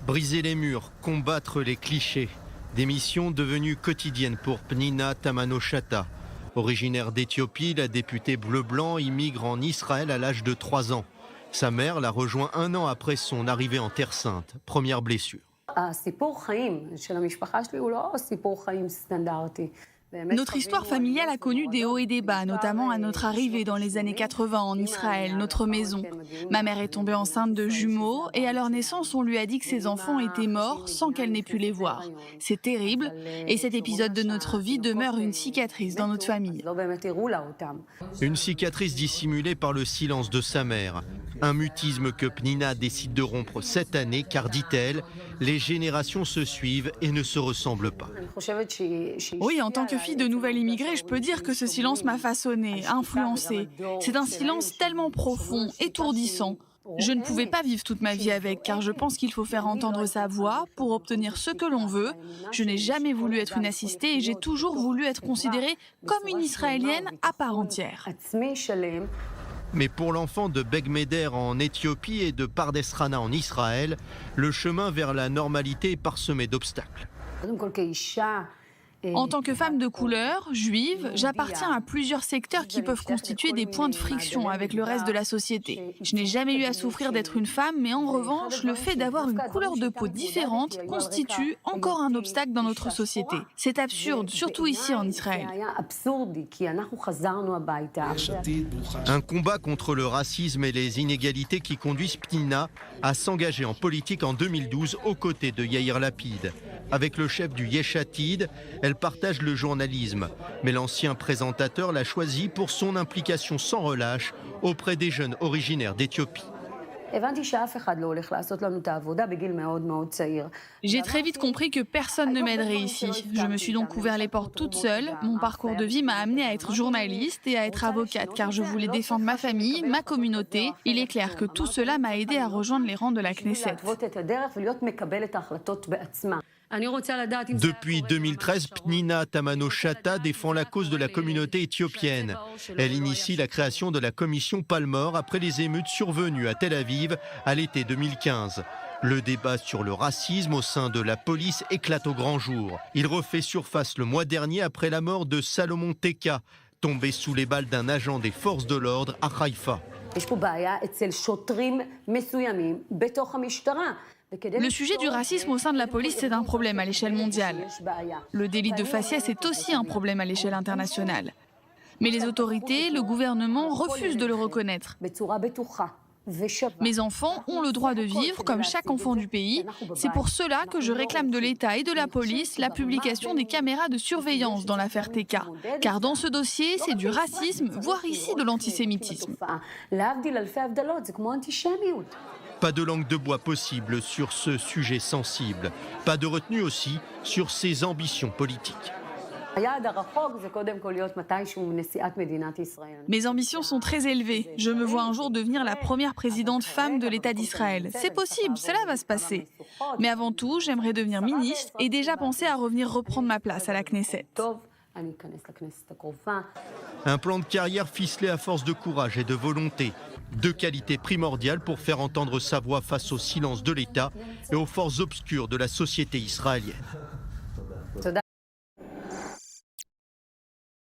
Briser les murs, combattre les clichés. Des missions devenues quotidiennes pour Pnina Tamano-Shata. Originaire d'Éthiopie, la députée bleu-blanc immigre en Israël à l'âge de 3 ans. Sa mère l'a rejoint 1 an après son arrivée en Terre Sainte. Première blessure. Notre histoire familiale a connu des hauts et des bas, notamment à notre arrivée dans les années 80 en Israël, notre maison. Ma mère est tombée enceinte de jumeaux et à leur naissance, on lui a dit que ses enfants étaient morts sans qu'elle n'ait pu les voir. C'est terrible et cet épisode de notre vie demeure une cicatrice dans notre famille. Une cicatrice dissimulée par le silence de sa mère. Un mutisme que Pnina décide de rompre cette année car, dit-elle, les générations se suivent et ne se ressemblent pas. Oui, en tant que fille de nouvelle immigrée, je peux dire que ce silence m'a façonnée, influencée. C'est un silence tellement profond, étourdissant. Je ne pouvais pas vivre toute ma vie avec, car je pense qu'il faut faire entendre sa voix pour obtenir ce que l'on veut. Je n'ai jamais voulu être une assistée et j'ai toujours voulu être considérée comme une Israélienne à part entière. Mais pour l'enfant de Begmeder en Éthiopie et de Pardes Rana en Israël, le chemin vers la normalité est parsemé d'obstacles. En tant que femme de couleur, juive, j'appartiens à plusieurs secteurs qui peuvent constituer des points de friction avec le reste de la société. Je n'ai jamais eu à souffrir d'être une femme, mais en revanche, le fait d'avoir une couleur de peau différente constitue encore un obstacle dans notre société. C'est absurde, surtout ici en Israël. Un combat contre le racisme et les inégalités qui conduisent Pnina à s'engager en politique en 2012 aux côtés de Yair Lapid. Avec le chef du Yesh Atid, elle partage le journalisme. Mais l'ancien présentateur l'a choisi pour son implication sans relâche auprès des jeunes originaires d'Éthiopie. J'ai très vite compris que personne ne m'aiderait ici. Je me suis donc ouvert les portes toute seule. Mon parcours de vie m'a amenée à être journaliste et à être avocate car je voulais défendre ma famille, ma communauté. Il est clair que tout cela m'a aidée à rejoindre les rangs de la Knesset. Depuis 2013, Pnina Tamano-Shata défend la cause de la communauté éthiopienne. Elle initie la création de la commission Palmore après les émeutes survenues à Tel Aviv à l'été 2015. Le débat sur le racisme au sein de la police éclate au grand jour. Il refait surface le mois dernier après la mort de Salomon Teka, tombé sous les balles d'un agent des forces de l'ordre à Haïfa. Le sujet du racisme au sein de la police, c'est un problème à l'échelle mondiale. Le délit de faciès est aussi un problème à l'échelle internationale. Mais les autorités, le gouvernement refusent de le reconnaître. Mes enfants ont le droit de vivre comme chaque enfant du pays. C'est pour cela que je réclame de l'État et de la police la publication des caméras de surveillance dans l'affaire Teka. Car dans ce dossier, c'est du racisme, voire ici de l'antisémitisme. Pas de langue de bois possible sur ce sujet sensible. Pas de retenue aussi sur ses ambitions politiques. Mes ambitions sont très élevées. Je me vois un jour devenir la première présidente femme de l'État d'Israël. C'est possible, cela va se passer. Mais avant tout, j'aimerais devenir ministre et déjà penser à revenir reprendre ma place à la Knesset. Un plan de carrière ficelé à force de courage et de volonté. 2 qualités primordiales pour faire entendre sa voix face au silence de l'État et aux forces obscures de la société israélienne.